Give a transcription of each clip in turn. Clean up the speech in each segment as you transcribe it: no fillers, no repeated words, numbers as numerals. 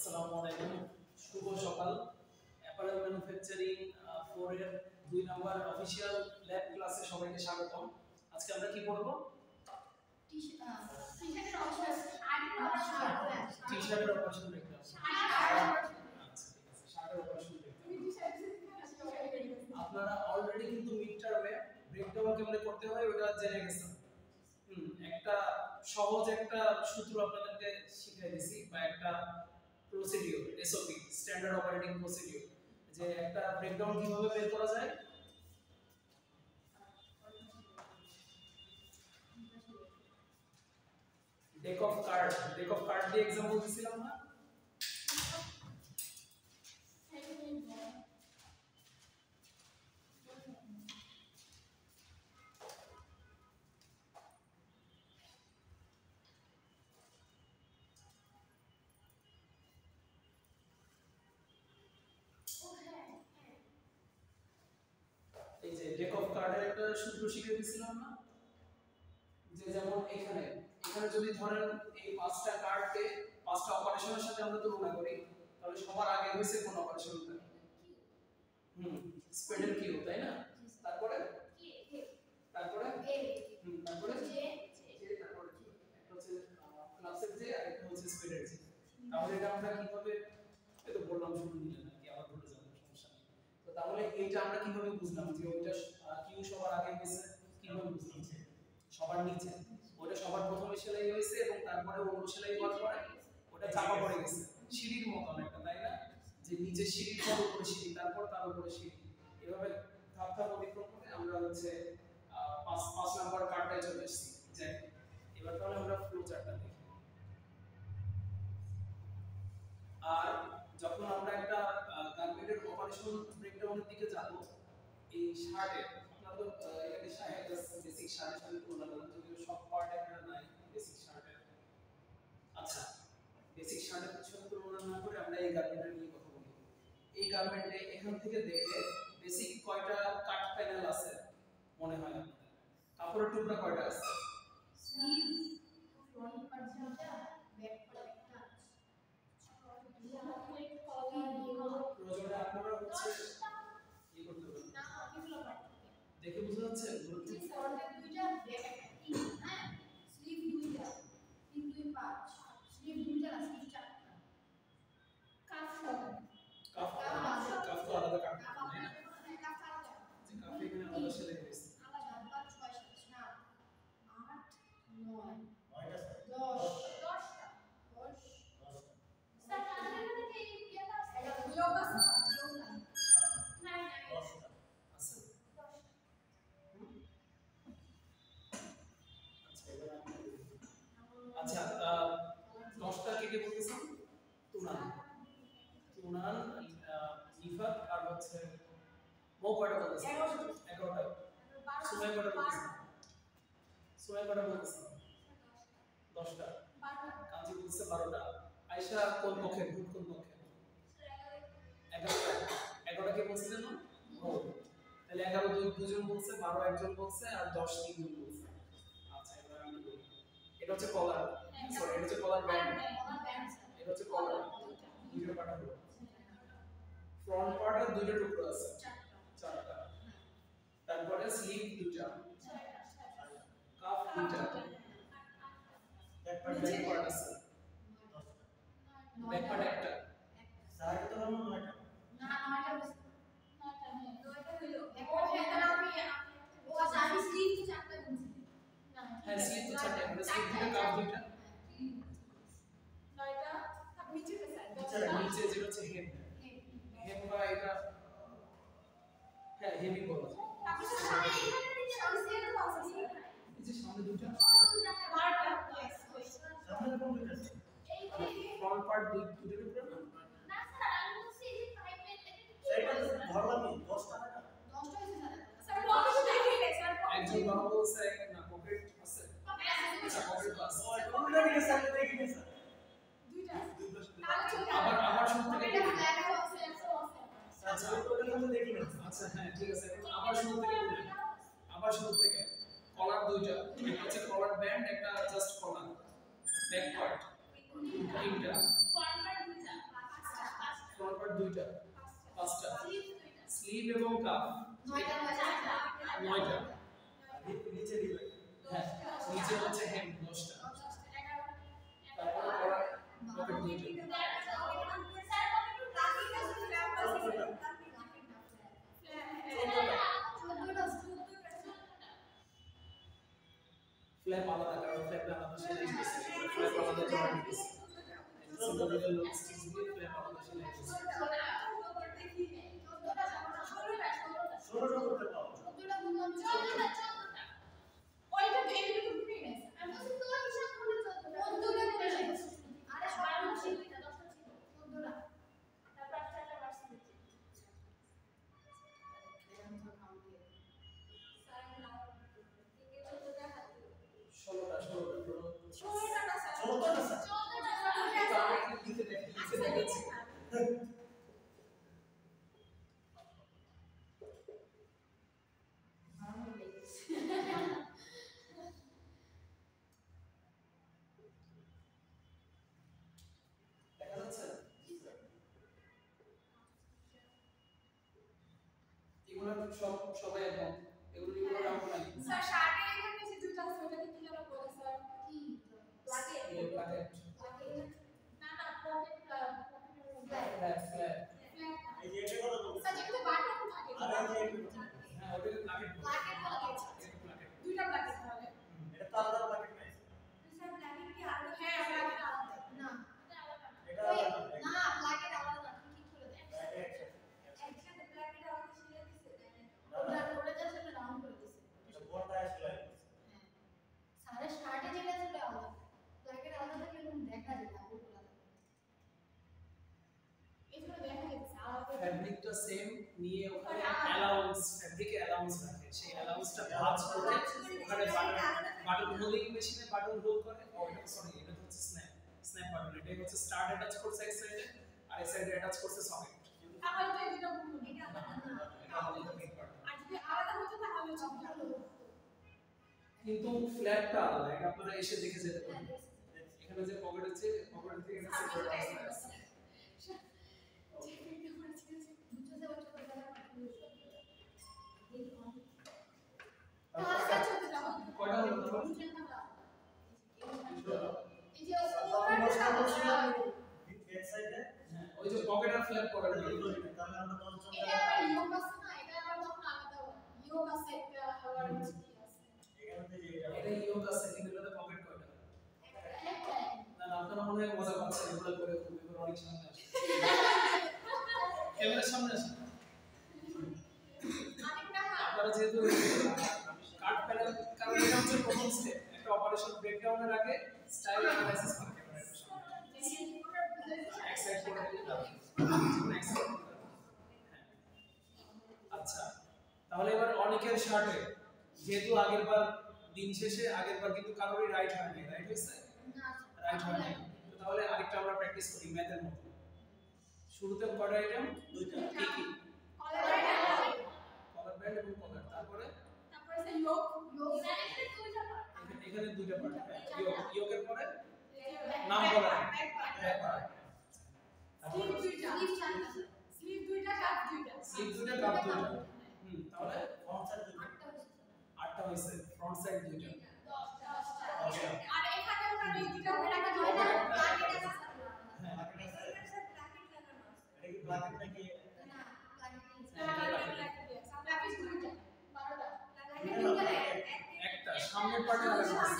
আসসালামু আলাইকুম, শুভ সকাল। অ্যাপারেল ম্যানুফ্যাকচারিং 4 এর 2 নম্বর অফিশিয়াল ল্যাব ক্লাসে সবাইকে স্বাগতম। আজকে আমরা কি পড়ব? টি-শার্টের অপারেশন দেখতে হবে। আচ্ছা, ঠিক আছে, শার্টের অপারেশন দেখতে হবে। আপনারা অলরেডি কিন্তু মিড টার্মে ব্রেকডাউন কেমনে করতে হয় ওটা জেনে গেছেন। একটা সহজ একটা সূত্র আপনাদেরকে শিখিয়ে দিয়েছি, বা একটা procedure, SOP, standard operating procedure, যে একটা ব্রেকডাউন কিভাবে বের করা যায়। ডেক অফ কার্ড দিয়ে एग्जांपल দিছিলাম না? এই যে ডেক অফ কার্ডের একটা সূত্র শিখিয়ে দিছিলাম না, যে যেমন এখানে যদি ধরেন এই পাঁচটা কার্ডকে পাঁচটা অপারেশনের সাথে আমরা তুলনা করি, তাহলে সবার আগে হইছে কোন অপারেশনটা? স্পেডের কিউ, তাই না? তারপরে তারপরে তারপরে তারপরে কি একটা হচ্ছে ক্লাসের যে, আর একটা হচ্ছে স্পেডের যে। তাহলে এটা আমরা কিভাবে, এই তো বললাম শুরু দিলে নাকি আবার ভুলে যাবেন, সমস্যা নেই। তো তাহলে এইটা আমরা কিভাবে বুঝলাম যে ওইটা কিউ সবার আগে হইছে? কিভাবে বুঝলাম? সবার নিচে, ওটা সবার প্রথমে সেলাই হয়েছে এবং তারপরে অন্য সেলাই হওয়ার পরে ওটা চাপা পড়ে গেছে, সিঁড়ির মতন একটা, তাই না? যে নিচে সিঁড়ির পর উপরে সিঁড়ি, তারপর তার উপরে সিঁড়ি, এভাবে ধাপ ধাপ অতিক্রম করে আমরা হচ্ছে পাঁচ নাম্বার কার্ডটায় চলে এসেছি। যে এবার তাহলে আমরা ফ্লো চার্টটা দেখি। আর যখন আমরা একটা গার্মেন্টের অপারেশন ব্রেকডাউনের দিকে যাব, এই শার্টে আপনাদের এখানে শার্ট আছে, বেসিক শার্টের সাথে তুলনা করলাম, যদিও সব পার্ট একটা নাই বেসিক শার্টের। আচ্ছা, বেসিক শার্টের সাথে তুলনা না করে আমরা এই গার্মেন্টের নিয়ে কথা বলি। এই গার্মেন্টে এখান থেকে দেখে বেসিক কয়টা কাট প্যানেল আছে মনে হয় আপনাদের? কাপড়ের টুকরা কয়টা আছে? স্লিভ, ফ্রন্ট পার্ট দুটো, ব্যাক পার্ট একটা, প্রয়োজনে আপনারা হচ্ছে কি করতে পারেন না এগুলো পার্ট দেখে বুঝা যাচ্ছে? ফ্রন্টের দুইটা, ব্যাক একটা, হ্যাঁ, স্লিভ দুইটা, 3 2 5, স্লিভ দুইটা, স্লিভ চারটা, কাফ কাফ তো আলাদা কাট, কাফ তাই না? কাফ আলাদা, যে কাফ এখানে আলাদা সেলাই হয়েছে। আলাদা 5 6 7 8 9 কয়টা স্যার? 10টা 10 স্যার আমাদের মধ্যে এই ইয়েটা আছে, এটা নিয়োগ আছে, নিয়োগ নাই, নাই নাই 10টা আছে। 10টা। আচ্ছা, এবার আমি আচ্ছা 10টা কে বলতেছেন? তুনান, নিফাত, আর হচ্ছে মো কয়টা বলতেছেন? 11টা। সুমাই কয়টা বলতেছেন? সুমাই কয়টা বলতেছেন? 10টা। কাজী বলছে 12টা। আয়েশা কোন পক্ষে, ভুল কোন পক্ষে? 11টা কে বলছিলেন না? ও, তাহলে 11 দুজন বলছে, 12 একজন বলছে, আর 10 তিনজন বলছে। আচ্ছা, এবার আমি বলি, এটা হচ্ছে কলার, সরি এটা হচ্ছে কলার ব্যান্ড, আমার ব্যান্ড এটা হচ্ছে কলার, দুইটা পাটা হলো। ফ্রন্ট পার্টের দুইটা টুকরো আছে, চারটা। তারপরে স্লিভ দুইটা, কাফ দুইটা, ব্যাক পার্ট আছে, ব্যাক পার্ট একটা। স্যার তো হলো 9টা। না 9টা বসে 9টা নেই। 9টা হইলো ও হ্যাঁ, তাহলে আমি ও আচ্ছা, আমি স্লিভ তো 4টা বলছি না হ্যাঁ, স্লিভ তো চারটা, মানে স্লিভ দুইটা, কাফ দুইটা। 9টা আপনি নিচে স্যার নিচে নিচে যেটা হচ্ছে হেম, হেম বা এটা, হ্যাঁ হেমি বলা যায়। আপনি তো সামনে এখানে দিকে সামনে তো আছে স্যার, এই যে সামনে দুইটা, ও দুটো 12টা ইয়েস সামনে কোন দুইটা স্যার? এই ফ্রন্ট পার্ট দুইটা টুকরো না? না স্যার আমি বলছি যে 5 এর সেইটা তো ধরলামই 10টা না? 10টা হইছে স্যার পকেট দেখে নে স্যার একজন বাবা বলছে না পকেট আছে, আচ্ছা পকেট আছে। ও কোনটা দিকে স্যার দেখিনি স্যার। দুইটা দুইটা আবার শুরু থেকে এটা বলি। ফ্ল্যাগ আছে আছে আচ্ছা ওটা কিন্তু দেখিনি স্যার। আচ্ছা হ্যাঁ ঠিক আছে, এখন আবার শুরু থেকে বলি, আবার শুরু থেকে। কলার দুইটা, একটা হচ্ছে কলার ব্যান্ড, একটা জাস্ট কলার, ব্যাক পার্ট তিনটা, ফরওয়ার্ড দুইটা দুইটা পাঁচটা স্লিভ এবং কাফ 9টা 9টা নিচে দিবে হ্যাঁ নিচে হচ্ছে হেম 10টা তারপরে পকেট দুইটা ফ্ল্যাপ আলাদা কারণ ফ্ল্যাপ আলাদা সেলাই দিয়েছে ফ্ল্যাপ আলাদা জমা দিয়েছে সিম্পল লোক স্টিচ দিয়ে ফ্ল্যাপ আলাদা সেলাই দিয়েছে 16টা করতে পারো সবাই একদম এগুলো রাউন্ড নাই স্যার শার্টে এখানে নিচে দুটো আছে ওটাকে কি যেন বলে স্যার কি প্লাকেট এই প্লাকেট না না পকেট ফ্ল্যাপ ফ্ল্যাপ এই যে এটা কত বলছো স্যার যেখানে বাটন থাকে আর এই যে হ্যাঁ ওটাকে প্লাকেট প্লাকেট বলা হয়েছে প্লাকেট দুইটা প্লাকেট তাহলে এটা তো আলাদা প্যাকেট নাই স্যার প্লাকেট কি আলাদা হ্যাঁ প্লাকেট আলাদা না এটা ওই আলাদা না প্লাকেট আলাদা না ঠিক করে দে একসাথে প্লাকেট আলাদা ছিল দিছে ওটা জাস্ট একটা রাউন্ড করে দিছে এটা বড়টা আসলে সারা শার্টে যেটা ছিল আলাদা প্লাকেট আলাদা থাকলে এরকম দেখা যায় না ওগুলো এগুলো দেখা যাচ্ছে আলাদা ফ্যাব্রিকটা সেম নিয়ে ওখানে অ্যালাউন্স ফ্যাব্রিকে অ্যালাউন্স রাখে সেই অ্যালাউন্সটা ভাঁজ করে ওখানে বাটন হোলিং মেশিনে বাটন হোল করে সরি এটা হচ্ছে স্ন্যাপ বাটন এটা হচ্ছে স্টার্ট অ্যাটাচ করছে এক সাইডে আর এক সাইডে অ্যাটাচ করছে সকেট তাহলে তো এই দুটো ভুল এটা আলাদা এটা আমাদের মেইন পার্ট আর যদি আলাদা হতো তাহলে চলতো কিন্তু ফ্ল্যাটটা আলাদা এটা আপনারা এসে দেখে যেতে পারেন এখানে যে পকেট আছে পকেট থেকে এটা সেপারেট আছে কয়টা হলো তোমার এই যে ওপরটা ব্যাক সাইডে হ্যাঁ ওই যে পকেট আর ফ্ল্যাপ করা এগুলো দিবেন তাহলে আমরা 10 জন এটা আবার ইয়োগ আছে না এটা আবার তখন আলাদা হয় ইয়োগ আছে একটা আবার কি আছে এখানে যে এটা এটা ইয়োগ আছে কিন্তু এটাতে পকেট কয়টা একটা না না আপনারা মনে হয় মজা পাচ্ছেন এগুলো করে এগুলো অনেক সামনে আসে ক্যামেরার সামনে আসে আপনারা যেহেতু কাট প্যানেল কারণ এটা হচ্ছে প্রথম স্টেপ একটা অপারেশন ব্রেকডাউনের আগে স্টাইল অ্যানালাইসিস করে ক্যামেরার সামনে এক্সাইট করে দিলাম আচ্ছা তাহলে এবার অনেকের শার্টে যেহেতু আগেরবার দিন শেষে আগেরবার কিন্তু কারোরই রাইট হয়নি রাইট হয়েছে রাইট হয়নি তো তাহলে আরেকটা আমরা প্র্যাকটিস করি ম্যাথের মতো শুরুতে কয়টা আইটেম দুইটা কি কি কলার ব্যান্ড কলার ব্যান্ড এবং কলার তারপরে তারপরে সে ইয়োগ এখানে দুইটা পার্ট ইয়োগের পরে নাম বলা ব্যাক পার্ট স্লিভ দুইটা স্লিভ দুইটা কাপ দুইটা স্লিপ দুইটা কাপ দুইটা তাহলে ফ্রন্ট সাইড দুইটা আটটা হইছে ফ্রন্ট সাইড দুইটা 10টা আর এখানে ওটা এই দুইটা ওটা একটা প্লাকেট আছে হ্যাঁ এটা কি প্লাকেট নাকি একটা সামনের পার্টে অ্যালাউন্স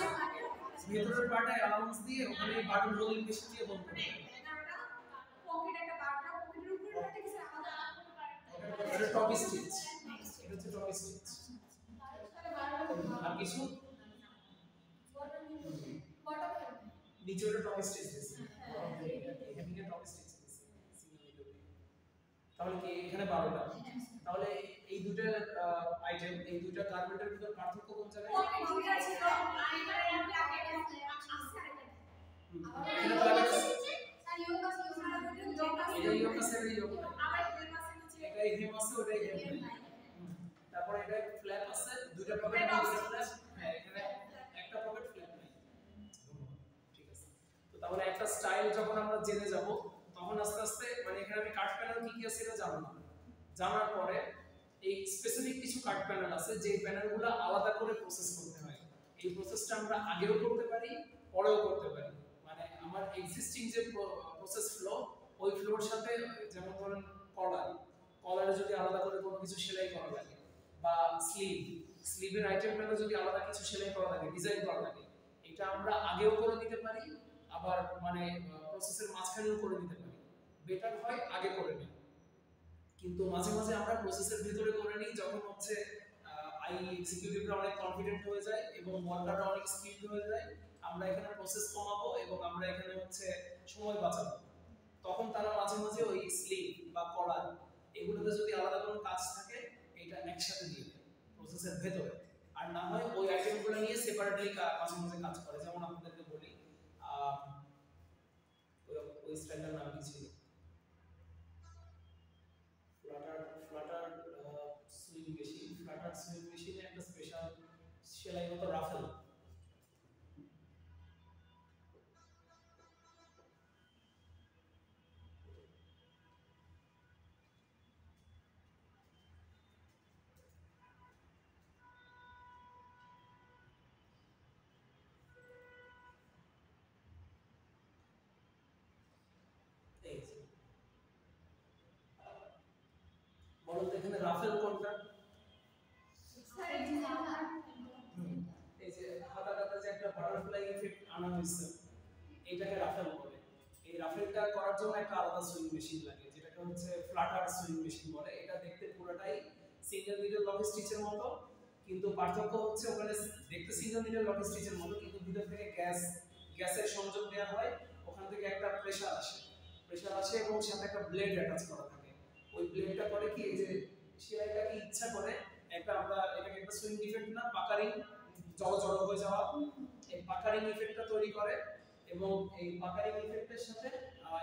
ভেতরের পার্টে অ্যালাউন্স দিয়ে ওখানে বাটন হোলিং মেশিন দিয়ে বন্ধ করে এটা টপ স্টিচ এটা হচ্ছে টপ স্টিচ আর কিছু নিচে ওটা টপ স্টিচ দিয়েছে হেমিং এর টপ স্টিচ দিয়েছে তাহলে কি এখানে 12টা তাহলে এই দুটো আইটেম এই দুটো গার্মেন্টের ভিতর পার্থক্য কোন জায়গায় এখানে প্লাকেট এটা ইয়োগ আছে এটা ইয়োগ এটা হেম আছে ওটা হেম তারপর এটা ফ্ল্যাপ আছে দুটো পকেট দুটো ফ্ল্যাপ হ্যাঁ এখানে একটা পকেট ফ্ল্যাপ নাই ঠিক আছে তো তাহলে একটা স্টাইল যখন আমরা জেনে যাব তখন তখন আস্তে আস্তে মানে এখানে আমি কাট প্যানেল কি কি আছে এটা জানলাম, জানার পরে এই স্পেসিফিক কিছু কাট প্যানেল আছে যে প্যানেলগুলো আলাদা করে প্রসেস করতে হয়। এই প্রসেসটা আমরা আগেও করতে পারি, পরেও করতে পারি। মানে আমার এক্সিস্টিং যে প্রসেস ফ্লো, ওই ফ্লোর সাথে যেমন ধরেন কলারে যদি আলাদা করে কোনো কিছু সেলাই করা লাগে, বা স্লিভের আইটেমগুলো যদি আলাদা কিছু সেলাই করা লাগে, ডিজাইন করা লাগে, এটা আমরা আগেও করে দিতে পারি, আবার মানে প্রসেসের মাঝখানেও করে দিতে পারি। বেটার হয় আগে করে নিই, কিন্তু মাঝে মাঝে আমরা প্রসেসের ভিতরে করে নিই যখন হচ্ছে আই এক্সিকিউটিভরা অনেক কনফিডেন্ট হয়ে যায় এবং ওয়ার্কাররা অনেক স্কিলড হয়ে যায়, আমরা এখানে প্রসেস কমাবো এবং আমরা এখানে হচ্ছে সময় বাঁচাবো, তখন তারা মাঝে মাঝে ওই স্লিভ বা কলার এগুলোতে যদি আলাদা কোনো কাজ থাকে এটা একসাথে দিয়ে দেয় প্রসেসের ভেতরে, আর না হয় ওই আইটেমগুলো নিয়ে সেপারেটলি মাঝে মাঝে কাজ করে। যেমন আপনাদেরকে বলি ওই স্টাইলটার নাম কি ছিল, Flutter sewing machine. Flutter swing মেশিনে একটা স্পেশাল সেলাই মতো রাফেল, বলুন তো এখানে রাফেল কোনটা? এই যে হাতাটাতে যে একটা বাটারফ্লাই ইফেক্ট আনা হয়েছে এটাকে রাফেল বলে। এই রাফেলটা করার জন্য একটা আলাদা সুইং মেশিন লাগে যেটাকে হচ্ছে ফ্লাটার সুইং মেশিন বলে। এটা দেখতে পুরোটাই সিঙ্গেল নিডল লক স্টিচের মতো, কিন্তু পার্থক্য হচ্ছে ওখানে দেখতে সিঙ্গেল নিডল লক স্টিচের মতো, কিন্তু ভিতর থেকে গ্যাসের সংযোগ দেওয়া হয়, ওখান থেকে একটা প্রেসার আসে এবং সাথে একটা ব্লেড অ্যাটাচ করা থাকে। ওই ব্লেডটা করে কি, এই যে সেলাইটাকে ইচ্ছা করে একটা, আমরা এটাকে একটা সুইং ইফেক্ট না, পাকারিং জড়ো হয়ে যাওয়া, এই পাকারিং ইফেক্টটা তৈরি করে। এবং এই পাকারিং ইফেক্টের সাথে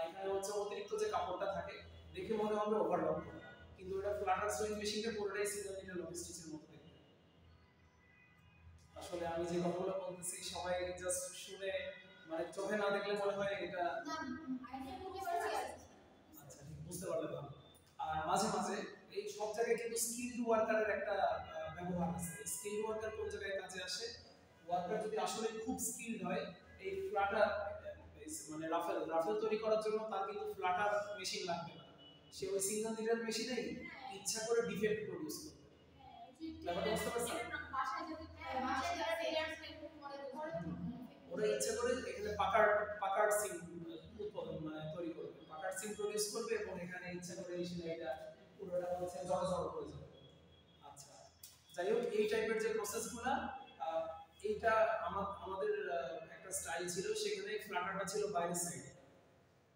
এখানে হচ্ছে অতিরিক্ত যে কাপড়টা থাকে দেখে মনে হবে ওভারলক করা, কিন্তু এটা ফ্লাটার সুইং মেশিনটা পুরোটাই সিঙ্গেল নিডল লক স্টিচের মতো দেখতে। আসলে আমি যে কথাগুলো বলতেছি সবাই জাস্ট শুনে মানে চোখে না দেখলে মনে হয় এটা না আইডিয়া করতে পারছি। আচ্ছা ঠিক বুঝতে পারলে ভালো। আর মাঝে মাঝে এই সব জায়গায় কিন্তু স্কিলড ওয়ার্কারের একটা ব্যবহার আছে। স্কিলড ওয়ার্কার কোন জায়গায় কাজে আসে, ওয়ার্কার যদি আসলে খুব স্কিলড হয়, এই ফ্লাটার মানে রাফেল তৈরি করার জন্য তার কিন্তু ফ্লাটার মেশিন লাগবে না, সে ওই সিঙ্গেল নিডল মেশিনেই ইচ্ছা করে ডিফেক্ট প্রডিউস করবে। ব্যাপারটা বুঝতে পারছেন? বাসায় যারা টেলার সেট করে ওরা ইচ্ছা করে এখানে পাকার সিম উৎপাদন মানে তৈরি করবে, পাকার সিম প্রডিউস করবে এবং এখানে ইচ্ছা করে এই সেলাইটা পুরোটা হচ্ছে জড়ো করে যাবে। আচ্ছা, যাই হোক এই টাইপের যে প্রসেসগুলো, এইটা আমাদের একটা স্টাইল ছিল, সেখানে ফ্লাটারটা ছিল বাইরের সাইডে,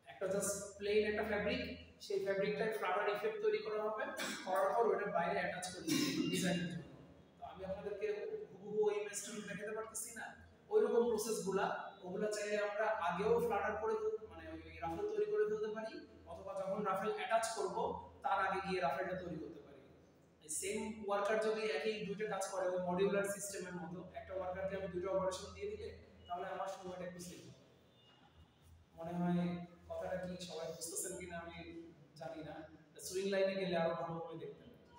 একটা জাস্ট প্লেন একটা ফ্যাব্রিক, সেই ফ্যাব্রিকটায় ফ্লাটার ইফেক্ট তৈরি করা হবে, করার পর ওটা বাইরে অ্যাটাচ করে দিবে ডিজাইনের জন্য। তো আমি আপনাদেরকে হুবহু ওই ইমেজটা দেখাতে পারতেছি না, ওইরকম প্রসেসগুলা ওগুলা চাইলে আমরা আগেও ফ্লাটার করে মানে ওই রাফেল তৈরি করে ফেলতে পারি, অথবা যখন রাফেল অ্যাটাচ করব তার আগে গিয়ে রাফেলটা তৈরি করতে পারি। এই সেম ওয়ার্কার যদি একই দুইটা কাজ করে ওই মডিউলার সিস্টেমের মতো, একটা ওয়ার্কারকে আমি দুটো অপারেশন দিয়ে দিলে তাহলে আমার সময়টা একটু সেভ হবে। মনে হয় কথাটা কি সবাই বুঝতেছেন কিনা আমি জানি না, সুইং লাইনে গেলে আরো ভালোভাবে দেখতে পাবেন।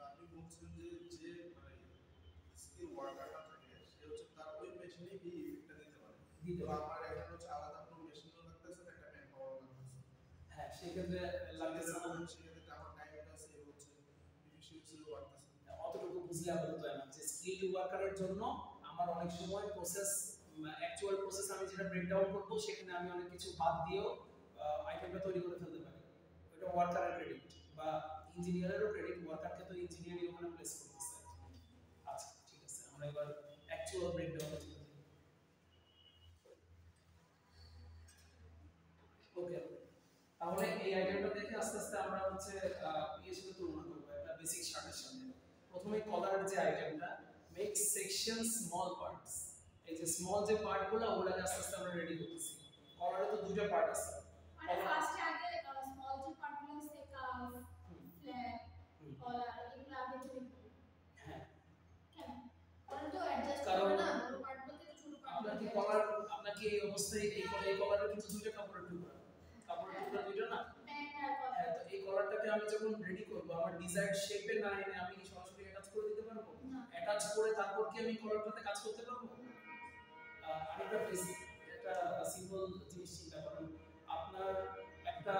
আপনি বলছেন যে যে মানে স্কিল ওয়ার্কারটা থাকে সে হচ্ছে তার ওই মেশিনে গিয়ে ইফেক্টটা দিতে পারে, দিতে তো পারে। আমার এখানে হচ্ছে আলাদা কোনো মেশিনও লাগতেছে না, একটা ম্যান পাওয়ার লাগতেছে। হ্যাঁ সেক্ষেত্রে লাগতেছে না, সেক্ষেত্রে আমার টাইমটা সেভ হচ্ছে, এফিশিয়েন্সিও বাড়তেছে। অতটুকু বুঝলে আপাতত না যে স্কিল ওয়ার্কারের জন্য আমার অনেক সময় প্রসেস অ্যাকচুয়াল প্রসেস আমি যেটা ব্রেকডাউন করব সেখানে আমি অনেক কিছু বাদ দিয়েও আইটেমটা তৈরি করে ফেলতে পারি। ওটা ওয়ার্কারের ক্রেডিট বা ইঞ্জিনিয়ারেরও ক্রেডিট, ওয়ার্কারকে তো ইঞ্জিনিয়ারিং ওখানে প্লেস করতেছে। আচ্ছা ঠিক আছে, আমরা এবার অ্যাকচুয়াল ব্রেকডাউনে চলে যাই। ওকে, তাহলে এই আইটেমটা দেখে আস্তে আস্তে আমরা হচ্ছে ইয়ের সাথে তুলনা করব একটা বেসিক শার্টের সাথে। প্রথমে কলারের যে আইটেমটা, মেক সেকশন স্মল পার্টস, এই যে স্মল যে পার্টগুলো ওগুলোকে আস্তে আস্তে আমরা রেডি করতেছি। কলারে তো দুটো পার্ট আছে, মানে ফার্স্টে আগে স্মল যে পার্টগুলো আছে কাফ ফ্ল্যাট কলার এগুলো আগে তৈরি করি। হ্যাঁ কেন ওরা তো অ্যাডজাস্ট কারণ করে না, বড় পার্ট বলতে ছোট পার্ট। আপনার কি এই অবস্থায় এই কলারের কিন্তু দুটো কাপড়ের টুকরা দুটো না, যখন রেডি করব আমার ডিজায়ার্ড শেপে না এনে আমি কি সরাসরি অ্যাটাচ করে দিতে পারবো? না। অ্যাটাচ করে তারপর কি আমি কলারটাতে কাজ করতে পারবো? আরেকটা বেসিক একটা সিম্পল জিনিস চিন্তা করেন, আপনার একটা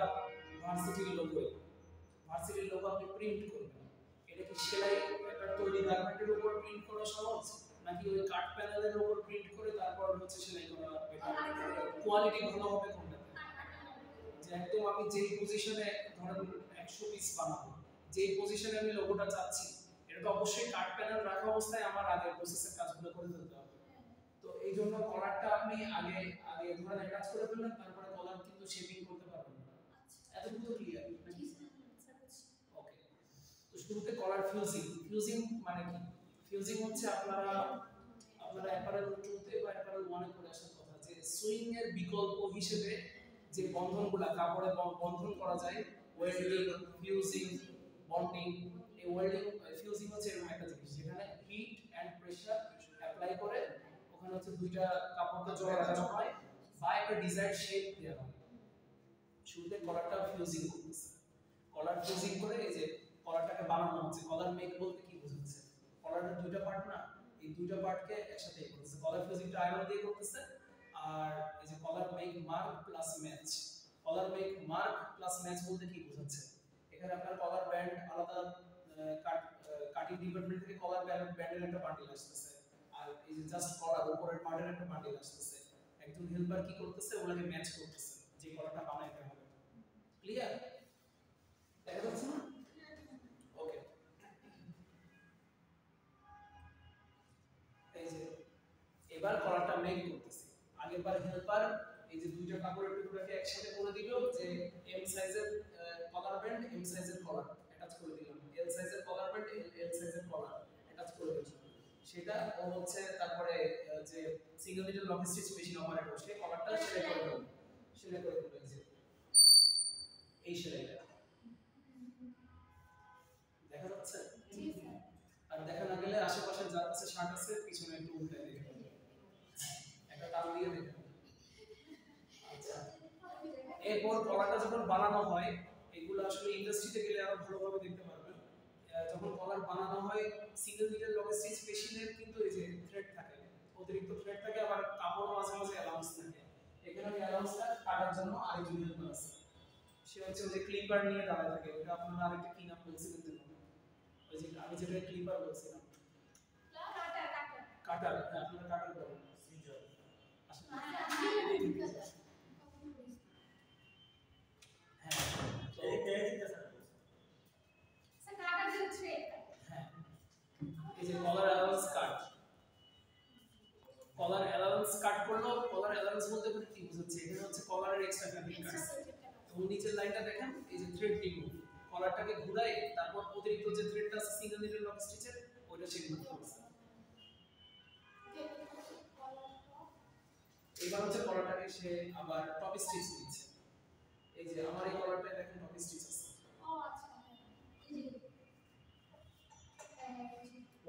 ভার্সিটির লোগো আপনি প্রিন্ট করবেন, এটা কি সেলাই একটা তৈরি গার্মেন্টের উপর প্রিন্ট করা সহজ, নাকি ওই কাট প্যানেলের উপর প্রিন্ট করে তারপর হচ্ছে সেলাই করা বেটার? কোয়ালিটি ভালো হবে কোনটাতে? যে একদম আমি যেই পজিশনে ধরেন 100 পিস বানাবো, যেই পজিশনে আমি লোগোটা চাচ্ছি, এটা তো অবশ্যই কাট প্যানেল রাখা অবস্থায় আমার আগে প্রসেসের কাজগুলো করে ফেলতে হবে। তো এই জন্য কলারটা আপনি আগে ধরেন অ্যাটাচ করে ফেললেন, তারপরে কলার কিন্তু শেপিং করতে পারবেন না। এতটুকু তো ক্লিয়ার? ওকে। তো শুরুতে কলার ফিউজিং মানে কি? ফিউজিং হচ্ছে আপনারা অ্যাপারেল 2 তে বা অ্যাপারেল 1 এ করে আসার কথা, যে সুইং এর বিকল্প হিসেবে যে বন্ধনগুলো কাপড়ে বন্ধন করা যায়, ওয়েল্ডিং, ফিউজিং, বন্ডিং। এই ওয়েল্ডিং ফিউজিং হচ্ছে এরকম একটা জিনিস যেখানে হিট এন্ড প্রেসার অ্যাপ্লাই করে ওখানে হচ্ছে দুইটা কাপড়কে জোড়া লাগানো হয় বা একটা ডিজাইন শেপ দেওয়া হয়। শুরুতে কলারটা ফিউজিং করতেছে, কলার ফিউজিং করে এই যে কলারটাকে বানানো হচ্ছে। কলার মেক বলতে কি বোঝাচ্ছে? কলারের দুইটা পার্ট না, এই দুইটা পার্টকে একসাথে করতেছে। কলার ফিউজিংটা আয়রন দিয়ে করতেছে। আর এই যে কলার মেক মার্ক প্লাস ম্যাচ, কলার মেক মার্ক প্লাস ম্যাচ বলতে কি বোঝাচ্ছে? এখানে আপনার কলার ব্যান্ড আলাদা, কাটিং ডিপার্টমেন্ট থেকে কলার ব্যান্ডের একটা বান্ডিল আসতেছে, আর এই যে জাস্ট কলার উপরের পার্টের একটা বান্ডিল আসতেছে। একজন হেল্পার কি করতেছে? ওগুলোকে ম্যাচ করতেছে যে কলারটা বানাইতে হবে। ক্লিয়ার? দেখা যাচ্ছে না? ওকে। এই যে এবার কলারটা মেক করতেছে। আগেরবার হেল্পার এই যে দুইটা কাপড়ের টুকরাকে একসাথে করে দিল, যে এম সাইজের কলার ব্যান্ড, এম সাইজের কলার অ্যাটাচ করে দিলাম, এল সাইজের কলার ব্যান্ড, এল সাইজের কলার অ্যাটাচ করে দিলাম। সেটা ও হচ্ছে তারপরে যে single needle lock stitch machine operator, সে কলারটা সেলাই করে দিল, এই সেলাইটা দেখা যাচ্ছে? আর দেখা না গেলে আশেপাশে যার কাছে শার্ট আছে পিছনে একটু উল্টায় দেখে একটা টান দিয়ে দেখে। আচ্ছা, এরপর কলারটা যখন বানানো হয়, এগুলো আসলে ইন্ডাস্ট্রিতে গেলে আরো ভালোভাবে দেখতে পারবেন। যখন কলার বানানো হয় সিঙ্গেল নিডল লক স্টিচ মেশিনের কিন্তু এই যে থ্রেড থাকে, অতিরিক্ত থ্রেড থাকে, আবার কাপড়ও মাঝে মাঝে অ্যালাউন্স থাকে। এখানে আমি অ্যালাউন্সটা কাটার জন্য আরেকজন হেল্পার আছে, সে হচ্ছে যে ক্লিপার নিয়ে দাঁড়ায় থাকে। ওটা আপনারা আরেকটা কি নাম বলছিলেন যেন? ওই যে আমি যেটা ক্লিপার বলছিলাম, কাটার। হ্যাঁ, আপনারা কাটার বলেন। সিজার। হ্যাঁ, তো এই দিকে স্যার। হ্যাঁ, এই যে কলার অ্যালাউন্স কাট, কলার অ্যালাউন্স কাট করলো। কলার অ্যালাউন্স বলতে কি বোঝাচ্ছে? এখানে হচ্ছে কলারের এক্সট্রা ফ্যাব্রিক কাটছে। এবং নিচের লাইনটা দেখেন, এই যে থ্রেড রিমুভ, কলারটাকে ঘুরাই তারপর অতিরিক্ত যে থ্রেডটা আছে সিঙ্গেল নিডল লক স্টিচের, ওইটা সে রিমুভ করছে। এবার হচ্ছে কলারটাকে সে আবার টপ স্টিচ দিচ্ছে। এই যে আমার এই কলারটা দেখেন টপ স্টিচ আছে।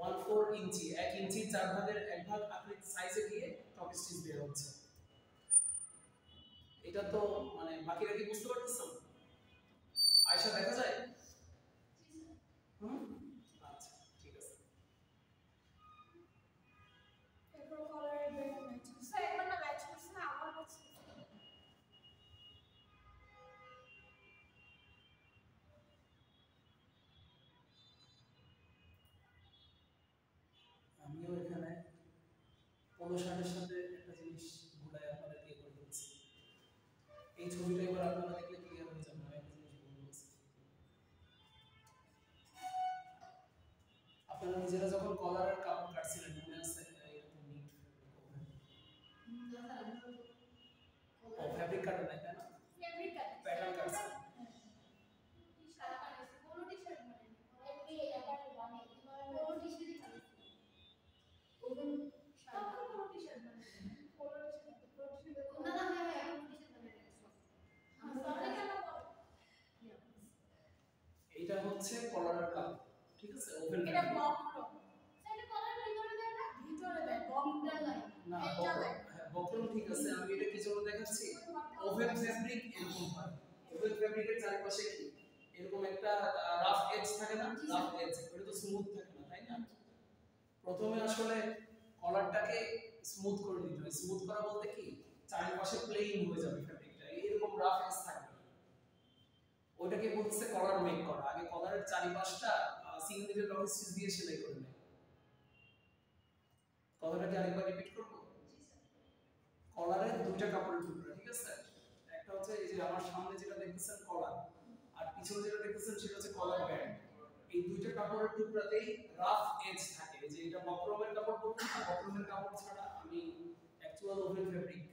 1/4 ইঞ্চি, 1 ইঞ্চি 4 ভাগের 1 ভাগ আকৃতি সাইজে গিয়ে টপ স্টিচ বের হচ্ছে। এটা তো মানে বাকিরা কি বুঝতে পারতেছেন? আয়শা দেখা যায়? আচ্ছা, ঠিক আছে। আমিও এখানে পোলো শার্টের সাথে একটা জিনিস ঘুরাই আপনাদেরকে করে দিচ্ছি। এই ছবিটা এবার আপনারা দেখলে ক্লিয়ার হয়ে যাবে। আমি একটা জিনিস বলছি, আপনারা নিজেরা যখন কলারের কাপড় কাটছিলেন মনে আছে? ফ্যাব্রিক কাটা নাই তাই না? প্যাটার্ন কাটছে। এটা হচ্ছে কলারের কাপড়, ঠিক আছে? ওভেন এটা বক্র সেটা কলার ভিতরে দেয় না, ভিতরে দেয় বক্র লাইন না, বক্রম ঠিক আছে। আমি এটা কি জন্য দেখাচ্ছি? ওভেন ফ্যাব্রিক এরকম হয়, ওভেন ফ্যাব্রিকের চারপাশে কি এরকম একটা রাফ এজ থাকে না, রাফ এজ ওটা তো স্মুথ থাকে না, তাই না? প্রথমে আসলে কলারটাকে স্মুথ করে দিতে হয়। স্মুথ করা বলতে কি, চারপাশে প্লেন হয়ে যাবে ফ্যাব্রিকটা, এরকম রাফ এজ থাকবে। ওটাকে বলছে কলার মেক করা। আগে কলারের চারপাশটা সিঙ্গেল নিডল লং স্টিচ দিয়ে সেলাই করে নেয়। কলারটাকে আরেকবার রিপিট করব। কলারের দুইটা কাপড়ের টুকরা, ঠিক আছে? একটা হচ্ছে এই যে আমার সামনে যেটা দেখতেছেন কলার, আর পিছনে যেটা দেখতেছেন সেটা হচ্ছে কলার ব্যান্ড। এই দুইটা কাপড়ের টুকরাতেই রাফ এজ থাকে। এই যে এটা বক্রমের কাপড় বলতে, বক্রমের কাপড় ছাড়া আমি অ্যাকচুয়াল ওভেন ফেব্রিক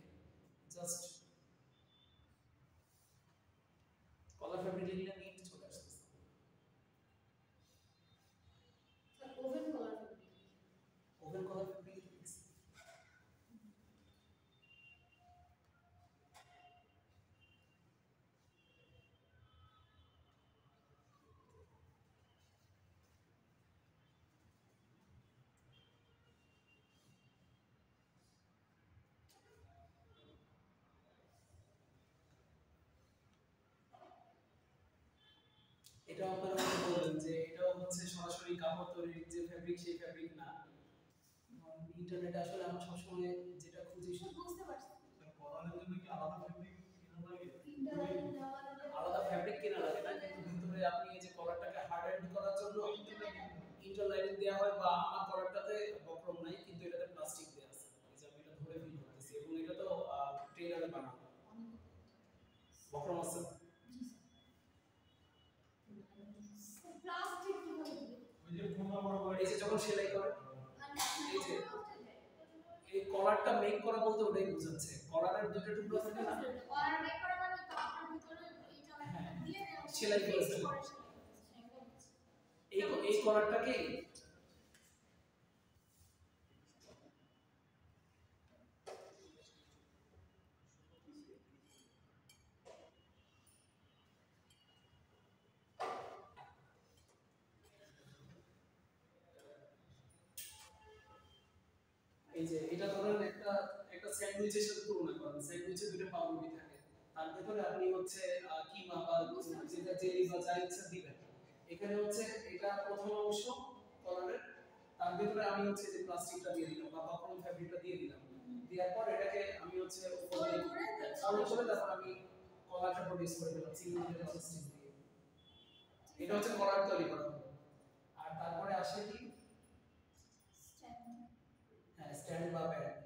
জাস্ট কলার ফেব্রিক লিখলে নিট চলে আসছে। ওভেন কলার ওভেন কলার ফেব্রিক লিখছি। এটা আপনারা মনে বললেন যে এটাও হচ্ছে সরাসরি কাপড় তৈরির যে ফেব্রিক সেই ফেব্রিক না। ইন্টারনেটে আসলে আমরা সবসময় যেটা খুঁজি বুঝতে পারছি। কলারের জন্য কি আলাদা ফেব্রিক কেনা লাগে? আলাদা ফেব্রিক কেনা লাগে না, কিন্তু ভিতরে আপনি এই যে কলারটাকে হার্ডেন্ড করার জন্য ইন্টারলাইনিং দেওয়া হয়, বা আমার কলারটাতে বক্রম নাই কিন্তু এটাতে প্লাস্টিক দেওয়া আছে। এই যে আমি এটা ধরে ফিল করতেছি, এবং এটা তো ট্রেলারে বানানো বক্রম আছে। প্লাস্টিক কি বলে? ওই যে কোনা বড় বড় এই যে যখন সেলাই করে, এই যে এই কলারটা মেক করা বলতে ওটাই বোঝাচ্ছে। কলারের দুটো টুকরো থাকে না, কলার মেক করা মানে কাপড়ের ভিতরে এইটা দিয়ে সেলাই করে ফেলে। এই কলারটাকে এই যে এটা ধরেন একটা স্যান্ডউইচের সাথে তুলনা করেন। স্যান্ডউইচে দুটো পাউরুটি থাকে, তার ভিতরে আপনি হচ্ছে কিমা বা যেটা জেলি বা যা ইচ্ছা দিবেন। এখানে হচ্ছে এটা প্রথম অংশ কলারের, তার ভিতরে আমি হচ্ছে যে প্লাস্টিকটা দিয়ে দিলাম বা বক্রম ফ্যাব্রিকটা দিয়ে দিলাম। দেওয়ার পর এটাকে আমি হচ্ছে ফোল্ড করে তারপর আমি কলারটা প্রডিউস করে দিলাম সিঙ্গেল নিডল স্টিচ দিয়ে। এটা হচ্ছে কলার তৈরি করা হলো। আর তারপরে আসে কি, হ্যাঁ, স্ট্যান্ড বা ব্যান্ড।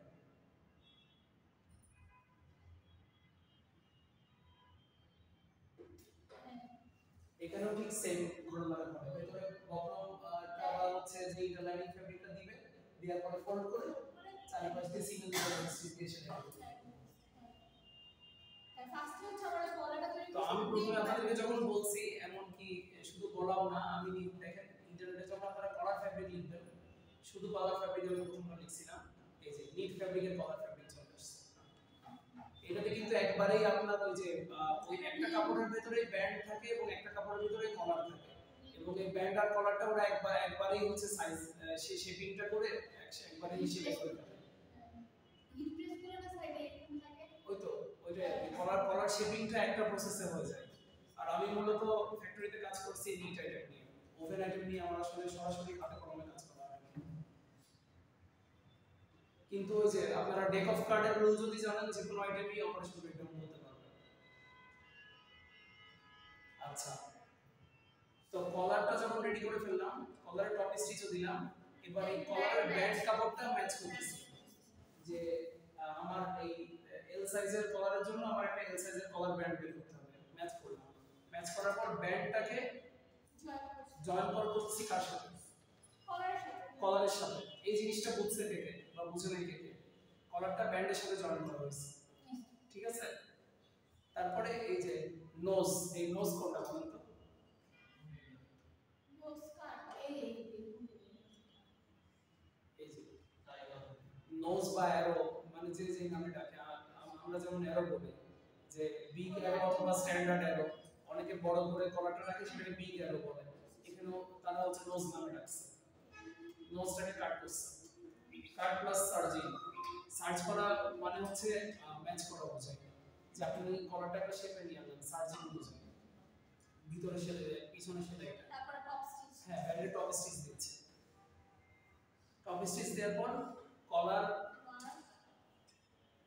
এখানেও ঠিক সেম ঘটনা ঘটে। ভেতরে বক্রমটা বা হচ্ছে যে ইন্টারলাইনিং ফেব্রিকটা দিবে, দেওয়ার পরে ফোল্ড করে চারপাশ দিয়ে সিঙ্গেল নিডল স্টিচ দিয়ে সেলাই করবে। তো আমি প্রথমে আপনাদেরকে যখন বলছি, এমন কি শুধু বলাও না, আমি দেখেন ইন্টারনেটে যখন আপনারা কলার ফেব্রিক লিখবেন, শুধু কলার ফেব্রিক আমি প্রথমবার লিখছিলাম, এই যে নিট ফেব্রিকের কলার ফেব্রিক চলে আসছে। এটাতে কিন্তু একবারেই আপনার ওই যে ওই একটা কাপড়ের ভিতরে ব্যান্ড থাকে এবং একটা কাপড়ের ভিতরে কলার থাকে, এবং এই ব্যান্ড আর কলারটা ওরা একবারেই হচ্ছে সাইজ সেই শেপিংটা করে একবারে হিসেবে করে ফেলে। ওই তো ওইটা কলার শেপিংটা একটা প্রসেসে হয়ে যায়। আর আমি মূলত ফ্যাক্টরিতে কাজ করছি নিট আইটেম নিয়ে, ওভেন আইটেম নিয়ে আমার আসলে সরাসরি হাতে কলমে কাজ করা হয়। কিন্তু ওই যে আপনারা ডেক অফ কার্ডের রুল যদি জানেন, যে কোনো আইটেমই অপারেশন ব্রেকডাউন বলতে পারবেন। আচ্ছা, তো কলারটা যখন রেডি করে ফেললাম, কলারের টপ স্টিচও দিলাম, এবার এই কলারের ব্যান্ড কাপড়টা ম্যাচ করতেছি। যে আমার এই এল সাইজের কলারের জন্য আমার একটা এল সাইজের কলার ব্যান্ড বের করতে হবে, ম্যাচ করলাম। ম্যাচ করার পর ব্যান্ডটাকে জয়েন করতেছি কার সাথে? কলারের সাথে। এই জিনিসটা বুঝছে কে বা বুঝে নাই কে? কলারটা ব্যান্ডের সাথে জয়েন করা হয়েছে, ঠিক আছে? তারপরে এই যে নোজ, এই নোজ কোনটা বলেন তো? এই যে নোজ বা অ্যারো, মানে যে যে নামে ডাকে, আমরা যেমন অ্যারো বলি, যে বিগ অ্যারো অথবা স্ট্যান্ডার্ড অ্যারো, অনেকে বড় করে কলারটা রাখে সেটাকে বিগ অ্যারো বলে। এখানেও তারা হচ্ছে নোজ নামে ডাকছে। নোজটাকে কাট করছে, কাট প্লাস সার্জিং। সার্চ করা মানে হচ্ছে ম্যাচ করা বোঝায়, যে আপনি কলারটা একটা শেপে নিয়ে আনলেন, সার্জিং বোঝায়। ভিতরে সেলাই, পিছনে সেলাই, তারপরে টপ স্টিচ। হ্যাঁ প্যান্টের টপ স্টিচ দিচ্ছে। টপ স্টিচ দেওয়ার পর কলার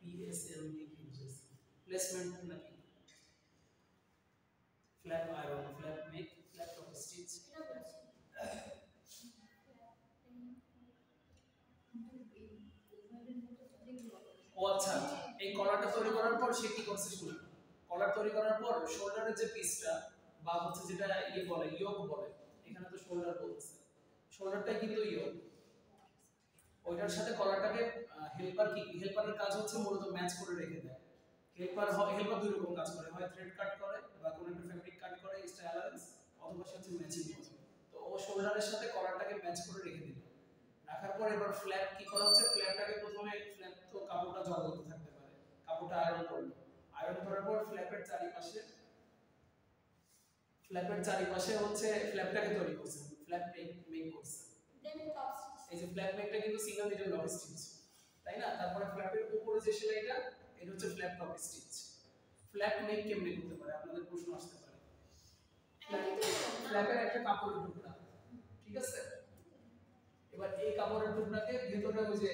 PSLD প্লেসমেন্ট নাকি flap iron, flap make, flap top stitch. এটা বলছি। ও আচ্ছা, এই কলারটা তৈরি করার পর সে কি করছে শুনুন। কলার তৈরি করার পর শোল্ডারের যে পিসটা বা হচ্ছে যেটা বলে ইয়োক বলে, এখানে তো শোল্ডার বলছে, শোল্ডারটা কিন্তু ইয়োক, ওইটার সাথে কলারটাকে হেল্পার কি, হেল্পারের কাজ হচ্ছে মূলত ম্যাচ করে রেখে দেয়। হেল্পার দুই রকম কাজ করে, হয় থ্রেড কাট করে বা কোনো একটা ফ্যাব্রিক কাট করে এক্সট্রা অ্যালায়েন্স, অথবা সে হচ্ছে ম্যাচিং করে। তো ও শোল্ডারের সাথে কলারটাকে ম্যাচ করে রেখে দিল। রাখার পর এবার ফ্ল্যাপ কি করা হচ্ছে, ফ্ল্যাপটাকে প্রথমে ফ্ল্যাপ তো কাপড়টা জল হতে থাকতে পারে, কাপড়টা আয়রন করলো, আয়রন করার পর ফ্ল্যাপের চারিপাশে হচ্ছে ফ্ল্যাপটাকে তৈরি করছে, ফ্ল্যাপ মেক করছে। দেন টপ স্টিচ। এই যে ফ্ল্যাপ মেকটা কিন্তু সিঙ্গেল নিডল লক স্টিচ, তাই না? তারপরে ফ্ল্যাপের উপরে যে সেলাইটা, এটা হচ্ছে flap top stitch. Flap make কেমনে করতে পারে আপনাদের প্রশ্ন আসতে পারে। ফ্ল্যাপের একটা কাপড়ের টুকরা, ঠিক আছে? এবার এই কাপড়ের টুকরাকে ভিতরে ওই যে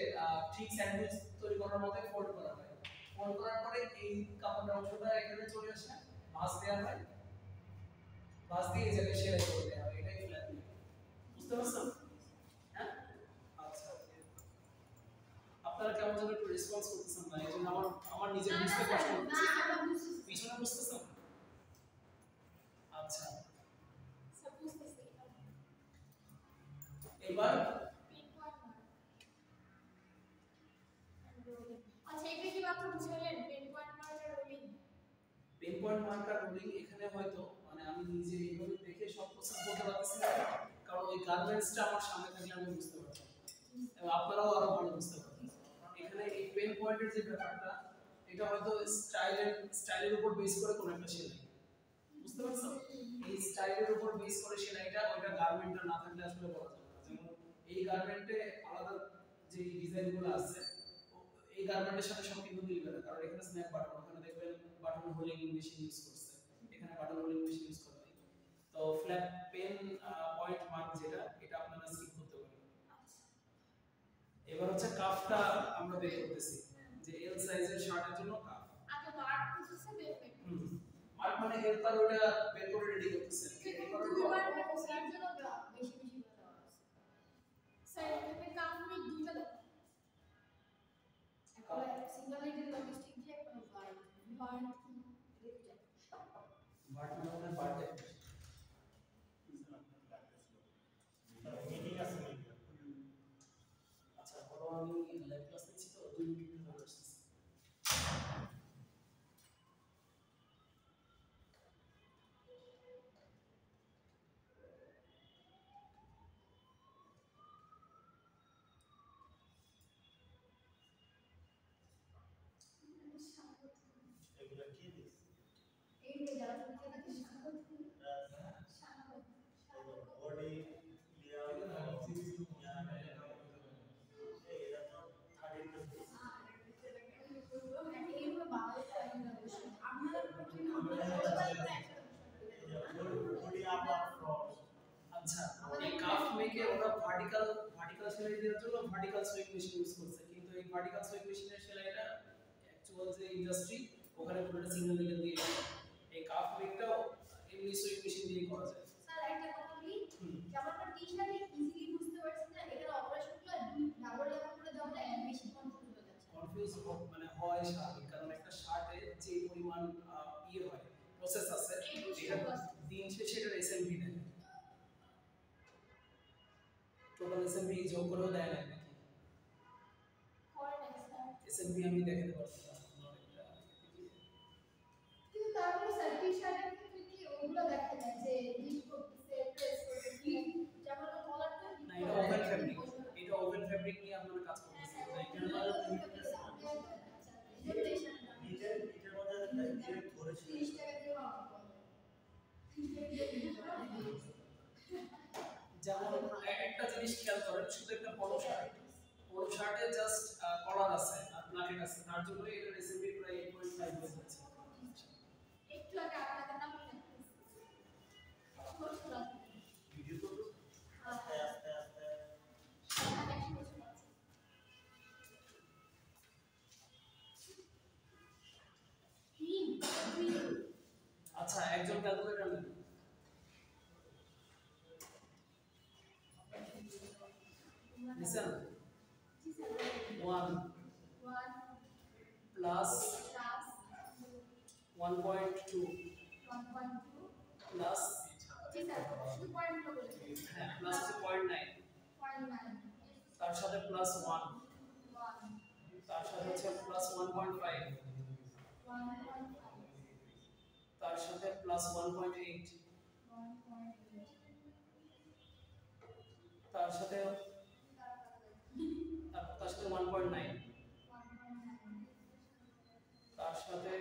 ঠিক স্যান্ডউইচ তৈরি করার মতো ফোল্ড করা হয়। ফোল্ড করার পরে এই কাপড়ের অংশটা এখানে চলে আসে, ভাঁজ দেওয়া হয়, ভাঁজ দিয়ে এই জায়গায় সেলাই করে দেওয়া হয়, এটাই ফ্ল্যাপ মেক। বুঝতে পারছেন? হ্যাঁ, আচ্ছা। আপনারা কেমন যেন একটু রেসপন্স করতেছেন না, এই জন্য আমার নিজের বুঝতে কষ্ট হচ্ছে। পিছনে বুঝতেছেন? আচ্ছা, সব বুঝতেছি। এবার আচ্ছা, এটা কি মাত্র বুঝালেন pen point marker rolling? Pen point marker rolling এখানে হয়তো মানে আমি নিজে এইভাবে দেখে সব প্রসেস বলতে পারতেছি না, কারণ ওই গার্মেন্টসটা আমার সামনে থাকলে আমি বুঝতে পারতাম এবং আপনারাও আরো ভালো বুঝতে পারতেন। এখানে এই পেন পয়েন্টের যে ব্যাপারটা, এটা হয়তো স্টাইলের উপর বেস করে কোন একটা সেলাই, বুঝতে পারছেন? এই স্টাইলের উপর বেস করে সেলাইটা, ওইটা গার্মেন্টটা না থাকলে আসলে বলা যাবে না। যেমন এই গার্মেন্টে আলাদা যে ডিজাইনগুলো আছে, এই গার্মেন্টের সাথে সব কিন্তু মিলবে না, কারণ এখানে স্ন্যাপ বাটন, ওখানে দেখবেন বাটন হোলিং মেশিন ইউজ করছে, এখানে বাটন হোলিং মেশিন ইউজ করা নেই। তো ফ্ল্যাপ পেন পয়েন্ট মার্ক যেটা, এটা আপনারা স্কিপ করতে পারেন। এবার হচ্ছে কাফটা আমরা বের করতেছি, যে এল সাইজের শার্টের জন্য কাফ। আগে মার্ক করতেছে বের করতে। মার্ক মানে হেল্পার ওটা বের করে রেডি করতেছে। দুইবার দুইবার ওটার জন্য বেশি বেশি করে দেওয়া আছে। স্যার এখানে কাউন্ট দুইটা দাও। এখন সিঙ্গেল নিডল লজিস্টিক দিয়ে কোনো বার্ড দেখতে বাট মানে বাটে মিটিং আছে। আচ্ছা, বলো আমি লাইভ ক্লাস নিচ্ছি তো 2 মিনিট ধরে আসছি। এগুলা কি দিস? এই যে যারা শিখে থাকে স্বাগত বডি ক্লিয়ার এরা তো 30 এইগুলো বাংলাতে আমি না বসে আমরা protein body up up front. আচ্ছা, এই কাফ মেকে ওরা ভার্টিক্যাল সেলাই দেওয়ার জন্য ভার্টিক্যাল সুইং মেশিন ইউজ করছে, কিন্তু এই ভার্টিক্যাল সুইং মেশিনের সেলাইটা অ্যাকচুয়াল যে ইন্ডাস্ট্রি, ওখানে পুরোটা সিঙ্গেল নিডল দিয়ে করে। এই কাফ মেকটাও এমনি সুইং মেশিন দিয়ে করা যায়। স্যার একটা কথা বলি, যেমন আমরা টি-শার্টে ইজিলি বুঝতে পারছি না এটার অপারেশনগুলো দুই ডাবল লেভেল করে দেওয়া যায়, বেশি কনফিউজ হয়ে যাচ্ছে। কনফিউজ মানে হয় স্বাভাবিক, কারণ একটা শার্টে যে পরিমাণ ইয়ে হয়, প্রসেস আছে, এটা দিন শেষে এটা এসএমপি দেয়, টোটাল এসএমপি যোগ করেও দেয় না নাকি? করে না স্যার। এসএমপি আমি দেখাতে পারবো না অনেকটা। কিন্তু তারপরে স্যার টি-শার্টের ক্ষেত্রে কি ওগুলো দেখা যায় যে লিফট করতেছে, প্রেস করতেছে, যেমন কলারটা না, এটা ওভেন ফ্যাব্রিক, এটা ওভেন ফ্যাব্রিক নিয়ে আপনারা কাজ করতেছেন। নিচের মধ্যে যে ধরেছিল 30 টাকা দিয়ে পাওয়া যেমন একটা জিনিস খেয়াল করেন, শুধু একটা পলো শার্টে জাস্ট কলার আছে আর প্লাকেট আছে, তার জন্য এটার এসএমপি প্রায় 8.5 হয়ে যাচ্ছে। একটু আগে আপনাদের নাম লিখতেছি। আচ্ছা একজন ক্যালকুলেটর নেন। লিসেন 1 প্লাস 1.2 প্লাস হ্যাঁ প্লাস 0.9 তার সাথে প্লাস 1 তার সাথে হচ্ছে প্লাস 1.5 তার সাথে প্লাস 1.8 তার সাথে 1.9 তার সাথে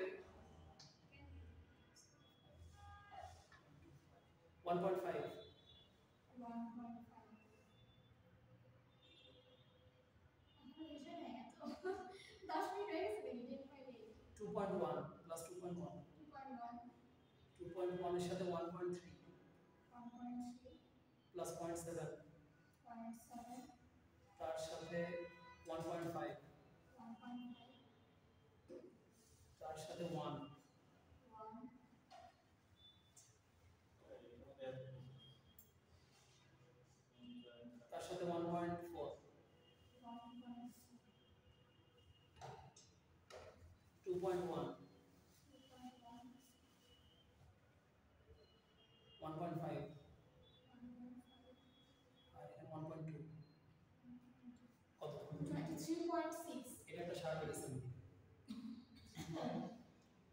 1.5 2.1 প্লাস 2.1 2.1 এর সাথে 1.3 প্লাস 0.7 তার সাথে 1.5 তার সাথে 1 তার সাথে 1.4 2.1 1.5 আর এখানে 1.2 কত 23.6 এটা একটা শার্ট রেসিপি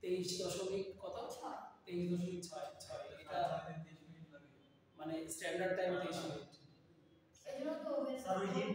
23 দশমিক কত 23.66 এটা মানে স্ট্যান্ডার্ড টাইম 23 মিনিট এজন্য তো স্যার হিট